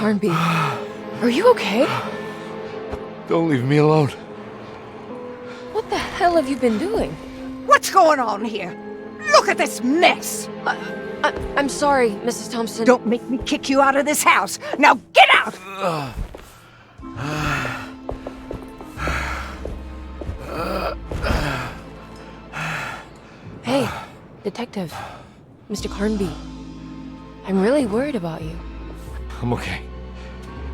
Carnby, are you okay? Don't leave me alone. What the hell have you been doing? What's going on here? Look at this mess! I'm sorry, Mrs. Thompson. Don't make me kick you out of this house! Now get out! Hey, Detective. Mr. Carnby. I'm really worried about you. I'm okay.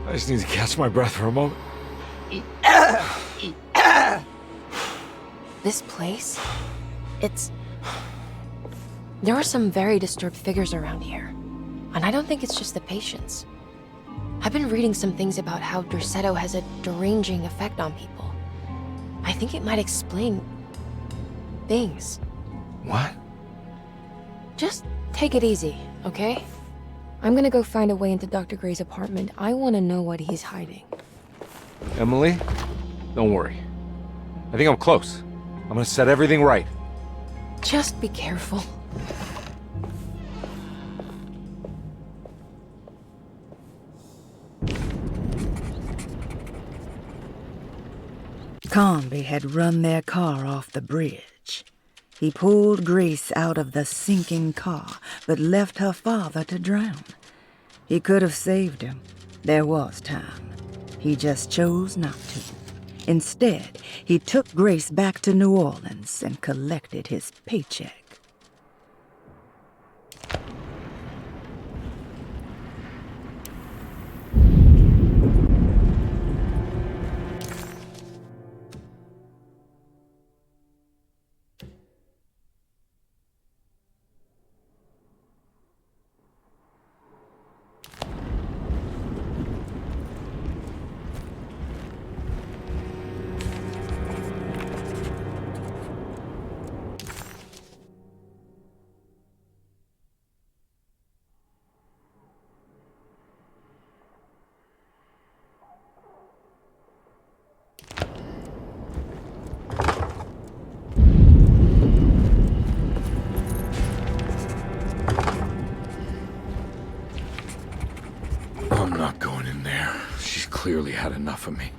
I just need to catch my breath for a moment. This place? There are some very disturbed figures around here. And I don't think it's just the patients. I've been reading some things about how Derceto has a deranging effect on people. I think it might explain things. What? Just take it easy, okay? I'm gonna go find a way into Dr. Gray's apartment. I want to know what he's hiding. Emily, don't worry. I think I'm close. I'm gonna set everything right. Just be careful. Carnby had run their car off the bridge. He pulled Grace out of the sinking car, but left her father to drown. He could have saved him. There was time. He just chose not to. Instead, he took Grace back to New Orleans and collected his paycheck. I'm not going in there. She's clearly had enough of me.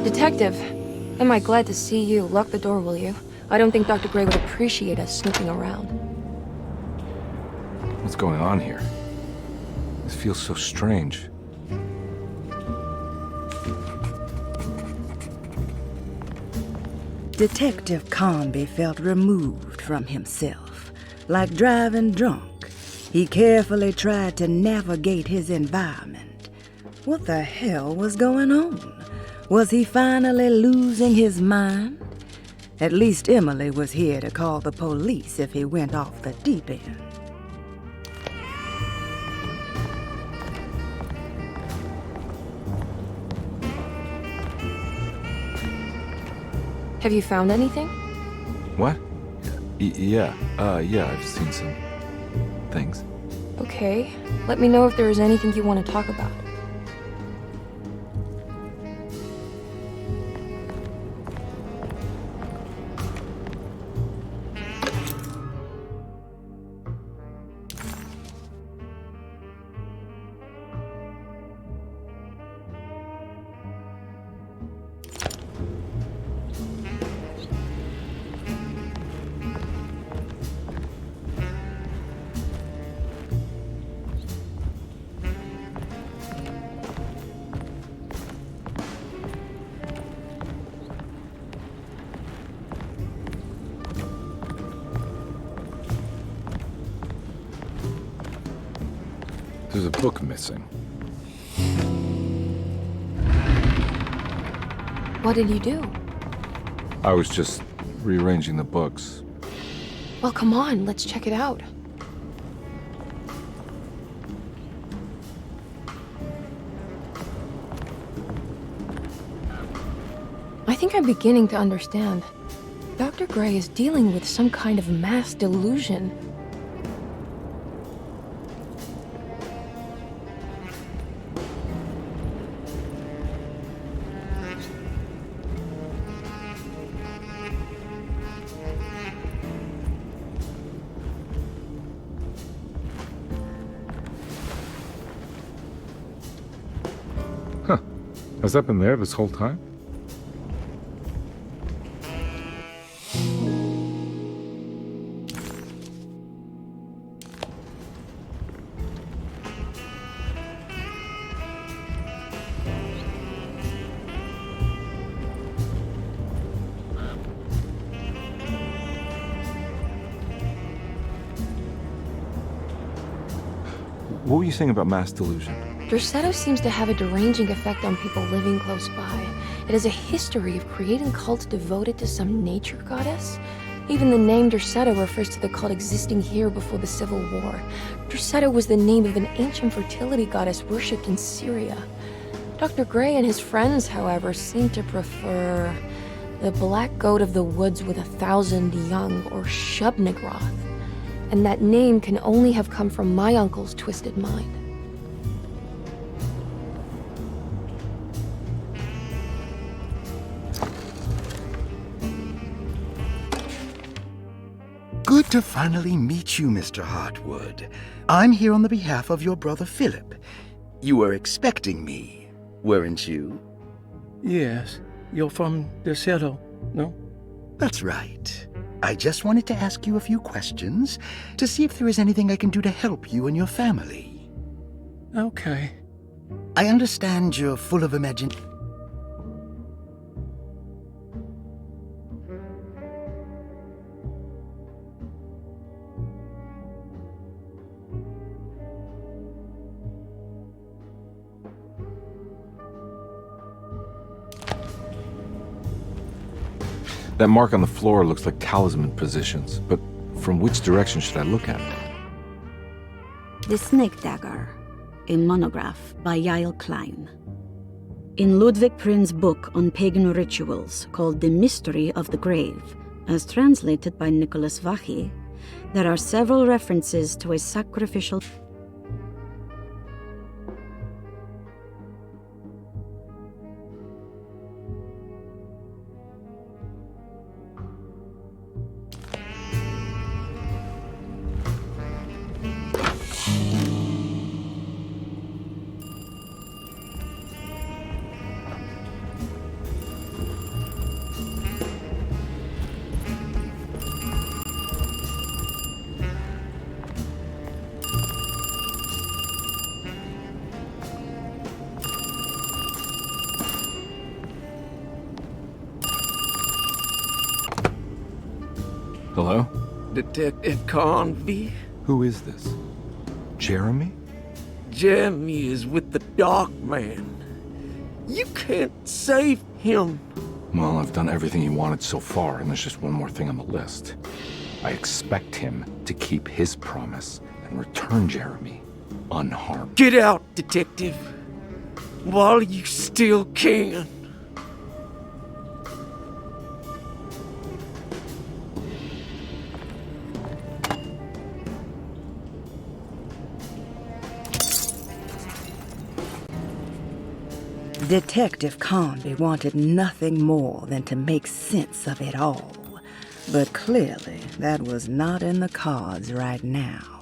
Detective, am I glad to see you. Lock the door, will you? I don't think Dr. Gray would appreciate us snooping around. What's going on here? This feels so strange. Detective Carnby felt removed from himself. Like driving drunk, he carefully tried to navigate his environment. What the hell was going on? Was he finally losing his mind? At least Emily was here to call the police if he went off the deep end. Have you found anything? What? Yeah, I've seen some things. Okay. Let me know if there is anything you want to talk about. There's a book missing. What did you do? I was just rearranging the books. Well, come on, let's check it out. I think I'm beginning to understand. Dr. Gray is dealing with some kind of mass delusion. Has that been there this whole time? What were you saying about mass delusion? Dorsetto seems to have a deranging effect on people living close by. It has a history of creating cults devoted to some nature goddess. Even the name Dorsetto refers to the cult existing here before the Civil War. Dorsetto was the name of an ancient fertility goddess worshipped in Syria. Dr. Gray and his friends, however, seem to prefer the black goat of the woods with 1,000 young, or Shub-Nigroth. And that name can only have come from my uncle's twisted mind. Good to finally meet you, Mr. Hartwood. I'm here on the behalf of your brother Philip. You were expecting me, weren't you? Yes. You're from Dorsetto, no? That's right. I just wanted to ask you a few questions to see if there is anything I can do to help you and your family. Okay. I understand you're full of imagination. That mark on the floor looks like talisman positions, but from which direction should I look at it? The Snake Dagger, a monograph by Yael Klein. In Ludwig Prin's book on pagan rituals called The Mystery of the Grave, as translated by Nicholas Vachy, there are several references to a sacrificial Hello? Detective Carnby. Who is this? Jeremy? Jeremy is with the Dark Man. You can't save him. Well, I've done everything he wanted so far, and there's just one more thing on the list. I expect him to keep his promise and return Jeremy unharmed. Get out, Detective, while you still can. Detective Carnby wanted nothing more than to make sense of it all. But clearly, that was not in the cards right now.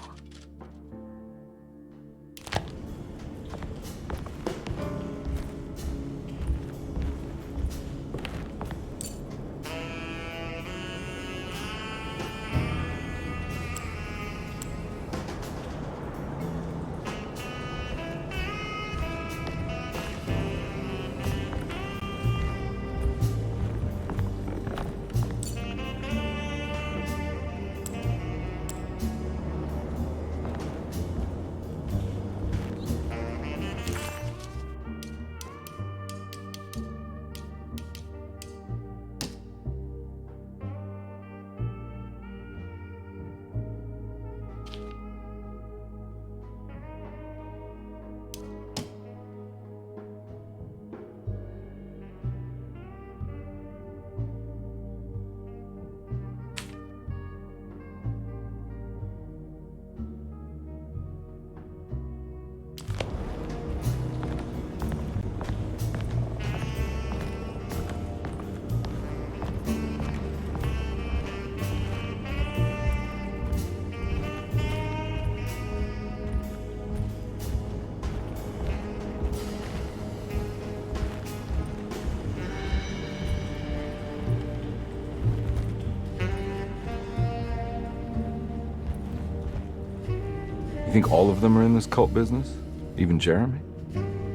You think all of them are in this cult business? Even Jeremy?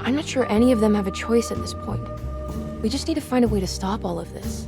I'm not sure any of them have a choice at this point. We just need to find a way to stop all of this.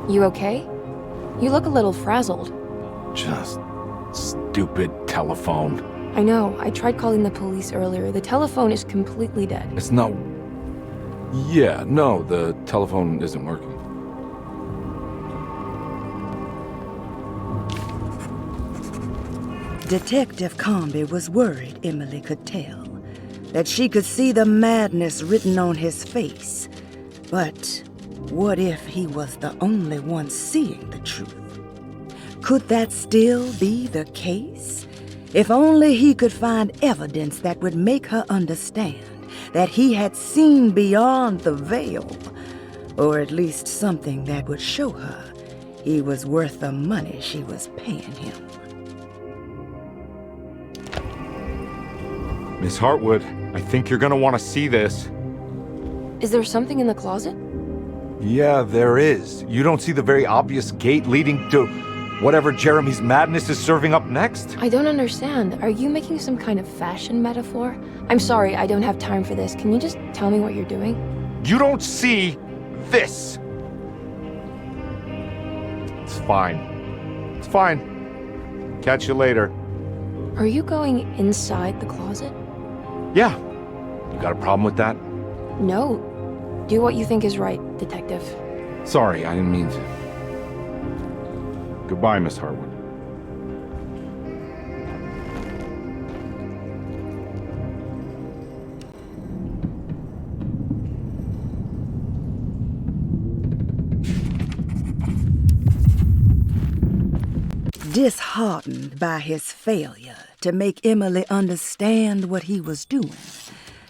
You okay? You look a little frazzled. Just stupid telephone. I know. I tried calling the police earlier. The telephone is completely dead. It's not... Yeah, no, the telephone isn't working. Detective Carnby was worried Emily could tell, that she could see the madness written on his face. But what if he was the only one seeing the truth? Could that still be the case? If only he could find evidence that would make her understand that he had seen beyond the veil, or at least something that would show her he was worth the money she was paying him. Miss Hartwood, I think you're gonna want to see this. Is there something in the closet? Yeah, there is. You don't see the very obvious gate leading to whatever Jeremy's madness is serving up next? I don't understand. Are you making some kind of fashion metaphor? I'm sorry, I don't have time for this. Can you just tell me what you're doing? You don't see this! It's fine. It's fine. Catch you later. Are you going inside the closet? Yeah. You got a problem with that? No. Do what you think is right, Detective. Sorry, I didn't mean to. Goodbye, Miss Hartwood. Disheartened by his failure to make Emily understand what he was doing,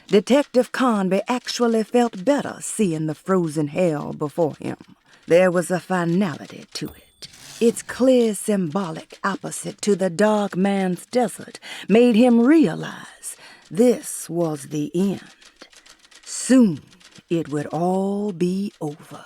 Detective Carnby actually felt better seeing the frozen hell before him. There was a finality to it. Its clear symbolic opposite to the dark man's desert made him realize this was the end. Soon it would all be over.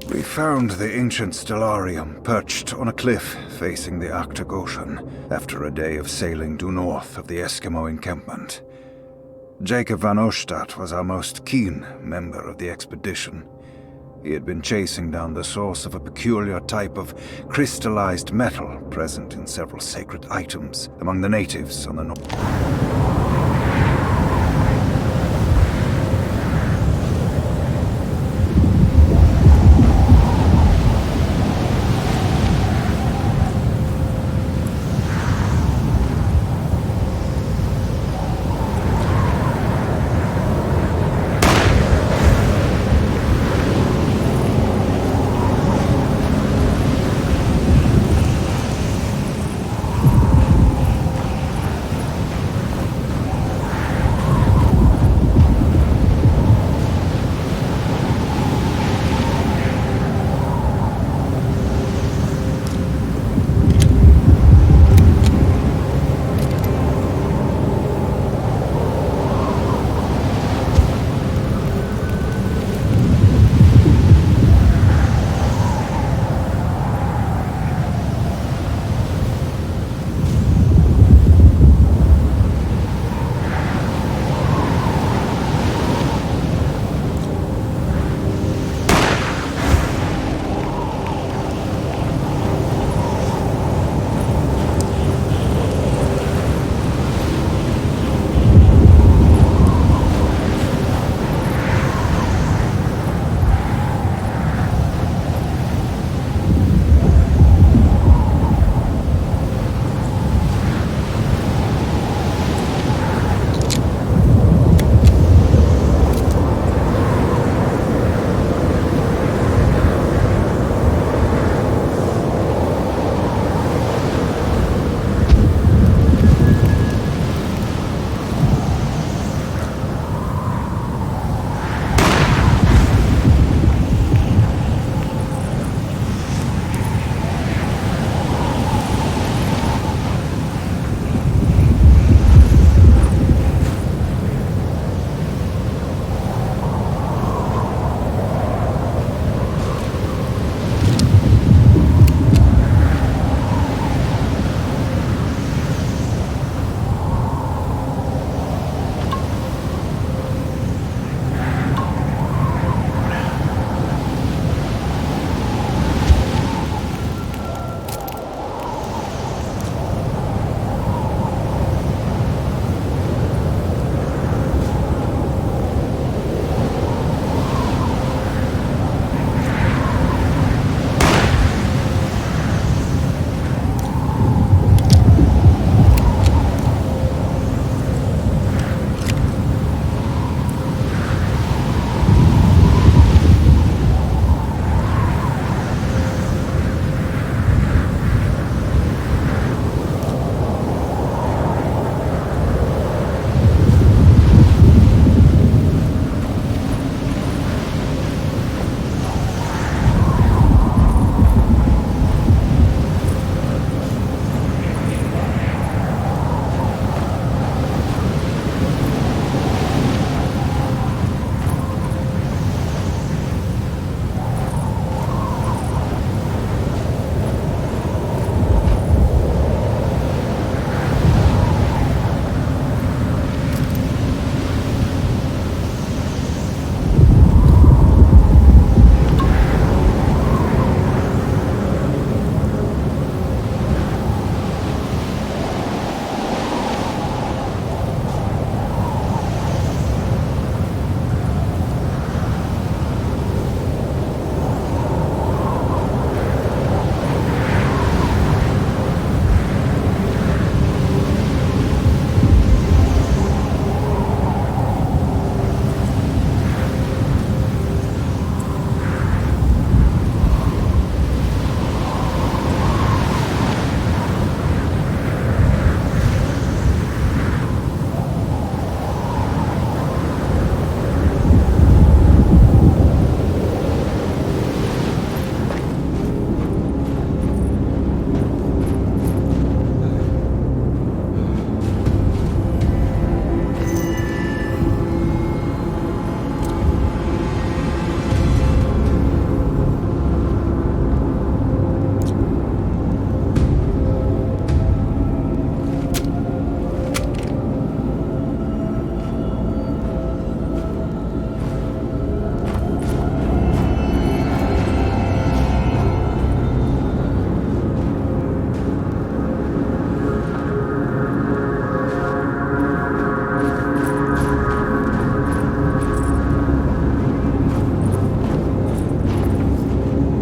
We found the ancient stellarium perched on a cliff facing the Arctic Ocean after a day of sailing due north of the Eskimo encampment. Jacob van Oostad was our most keen member of the expedition. He had been chasing down the source of a peculiar type of crystallized metal present in several sacred items among the natives on the north.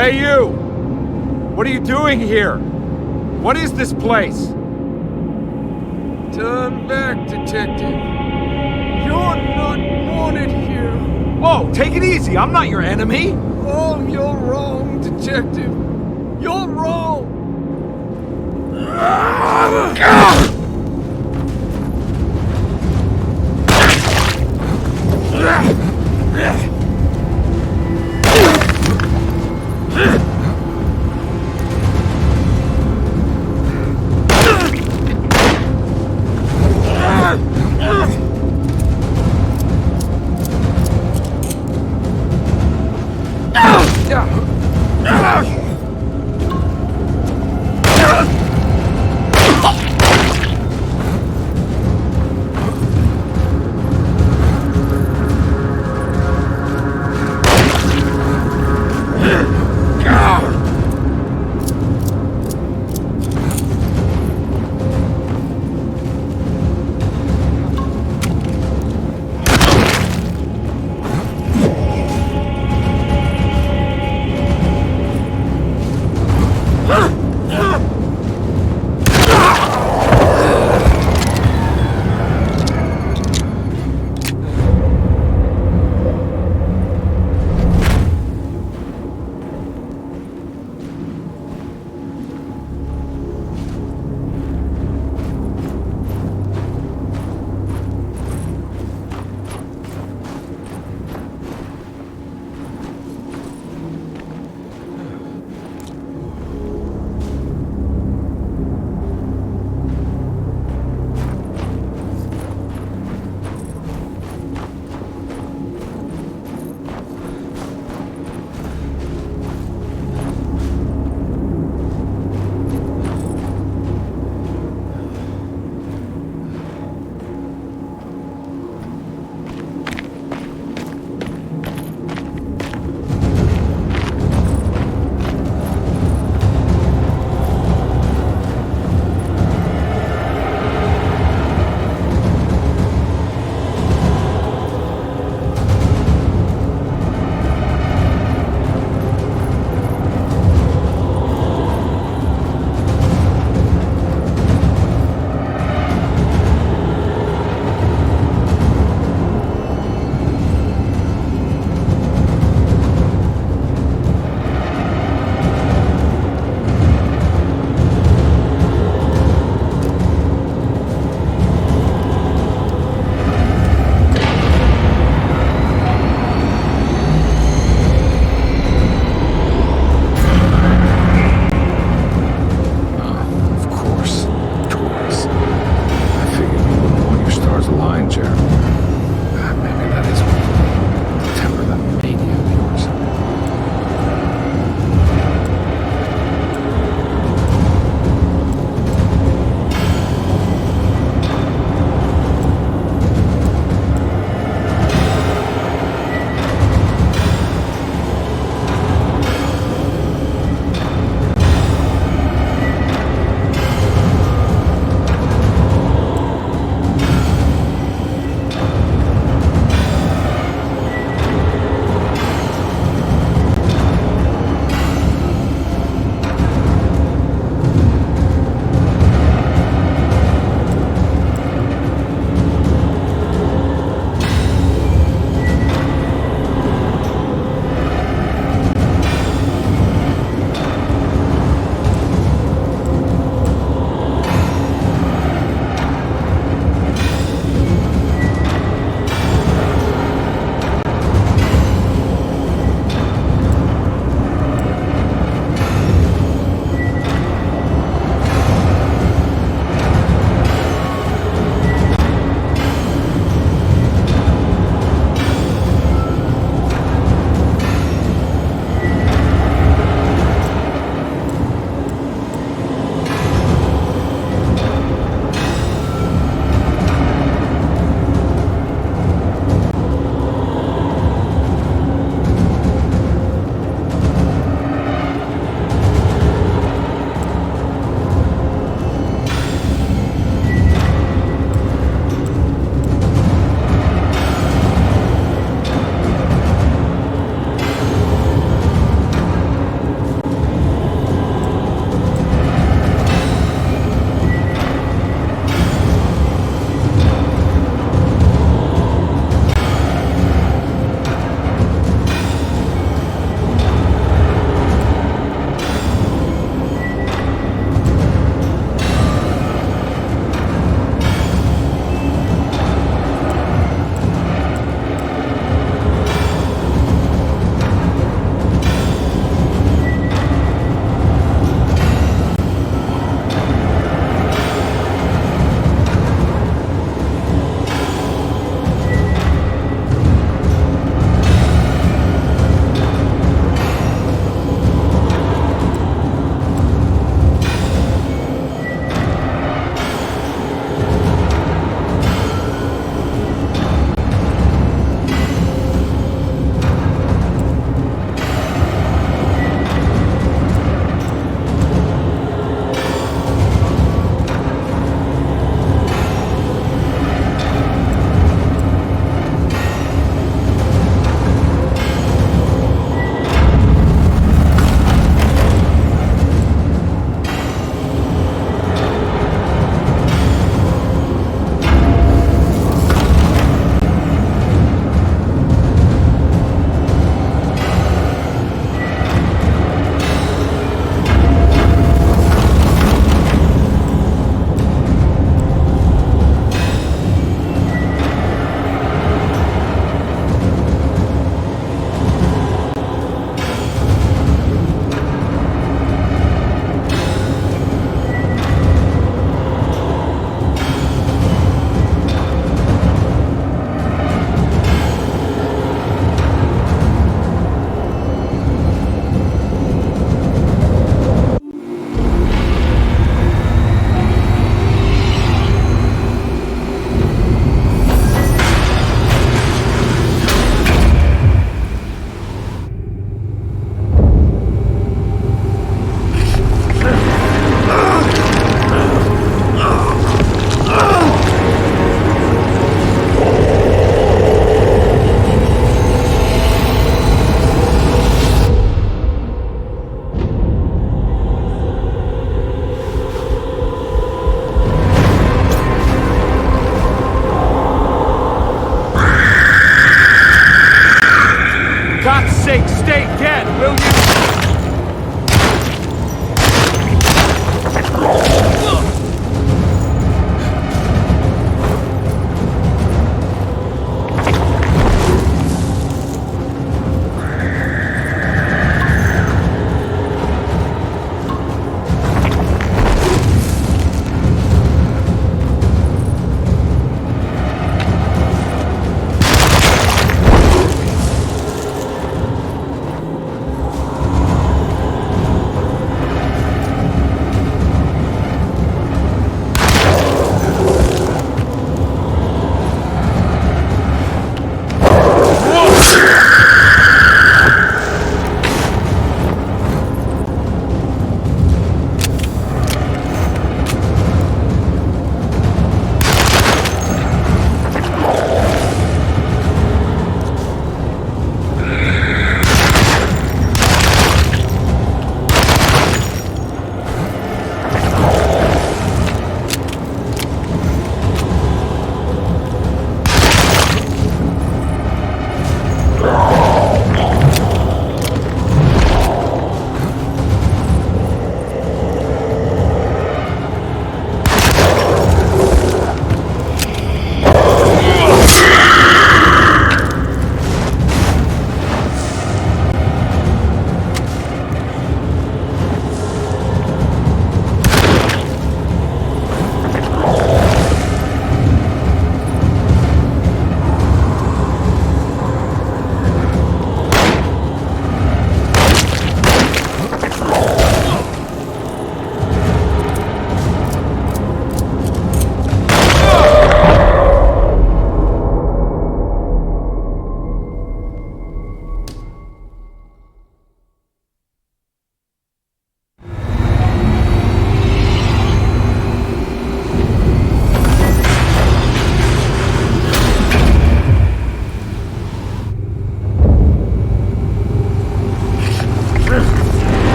Hey, you! What are you doing here? What is this place? Turn back, detective. You're not wanted here. Whoa, take it easy. I'm not your enemy. Oh, you're wrong, detective. You're wrong.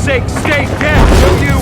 sake, stay dead, will you?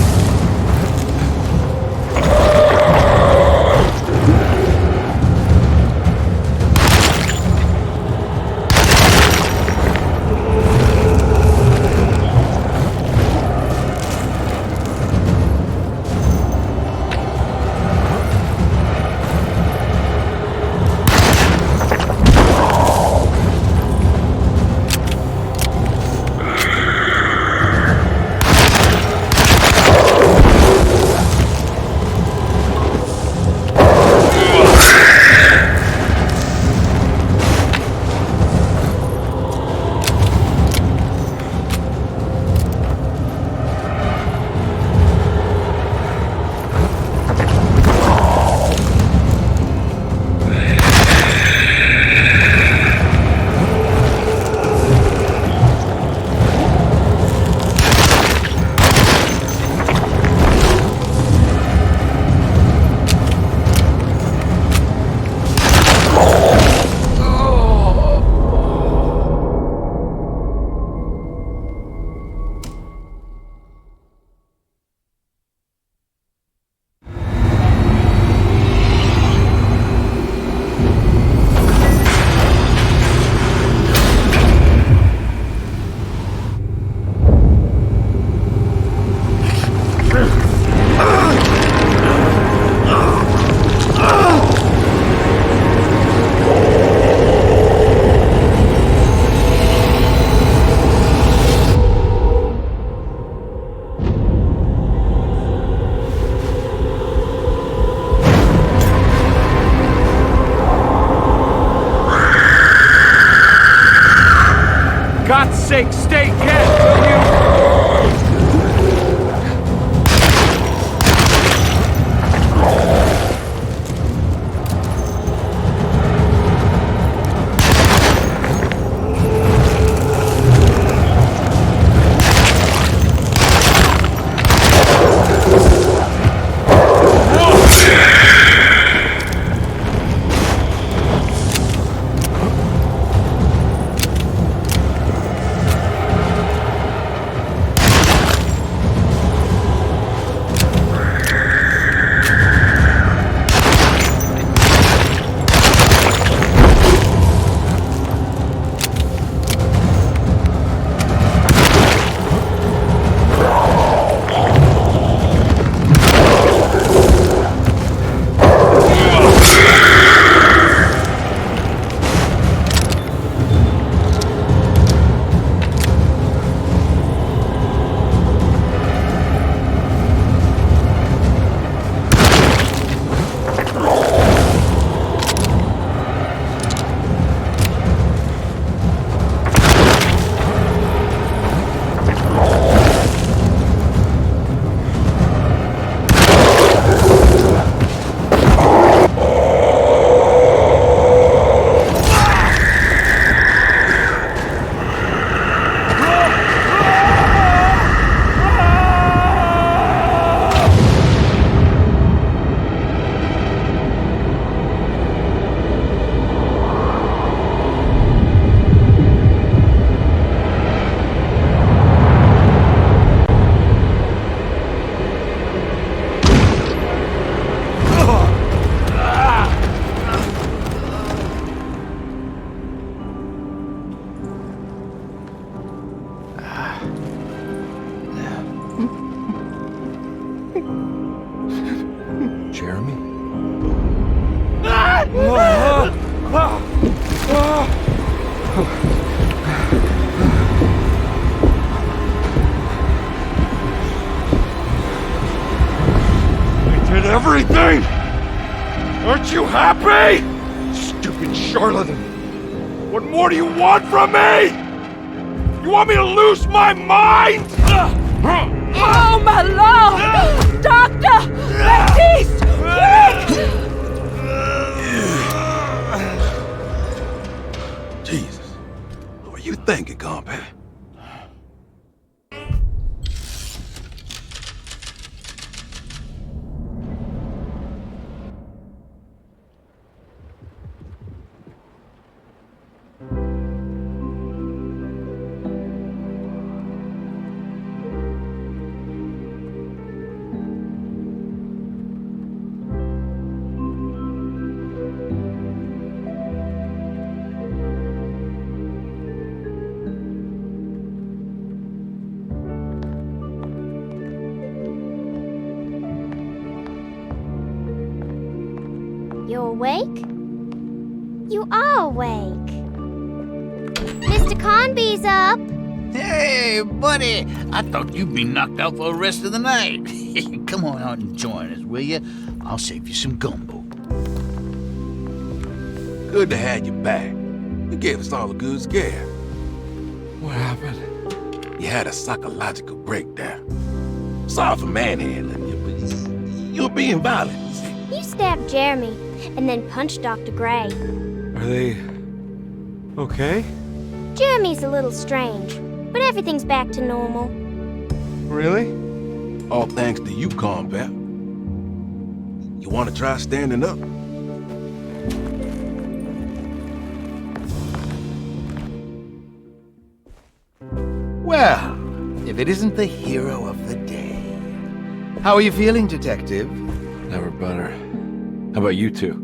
God's sake, stay dead, will you? Jeremy? I did everything! Aren't you happy? Stupid charlatan! What more do you want from me? You want me to lose my mind? Oh, my lord! Doctor! Baptiste! Quick! Jesus. What were you thinking, Carnby? You awake? You are awake. Mr. Carnby's up. Hey, buddy! I thought you'd be knocked out for the rest of the night. Come on out and join us, will you? I'll save you some gumbo. Good to have you back. You gave us all a good scare. What happened? You had a psychological breakdown. Sorry for manhandling you, but you're being violent, you see. You stabbed Jeremy and then punched Dr. Gray. Are they okay? Jeremy's a little strange, but everything's back to normal. Really? All thanks to you, combat. You want to try standing up? Well, if it isn't the hero of the day. How are you feeling, Detective? Never better. How about you two?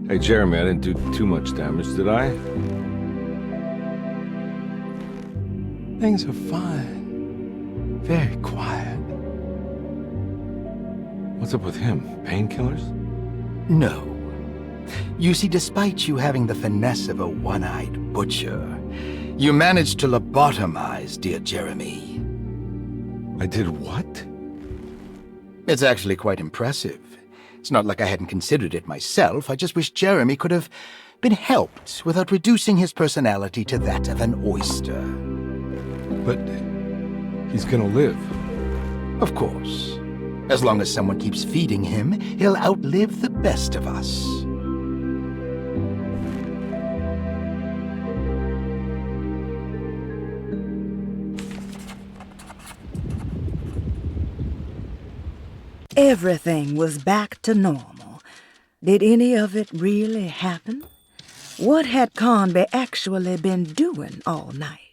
Hey, Jeremy, I didn't do too much damage, did I? Things are fine. Very quiet. What's up with him? Painkillers? No. You see, despite you having the finesse of a one-eyed butcher, you managed to lobotomize dear Jeremy. I did what? It's actually quite impressive. It's not like I hadn't considered it myself. I just wish Jeremy could have been helped without reducing his personality to that of an oyster. But he's gonna live. Of course. As long as someone keeps feeding him, he'll outlive the best of us. Everything was back to normal. Did any of it really happen? What had Carnby actually been doing all night?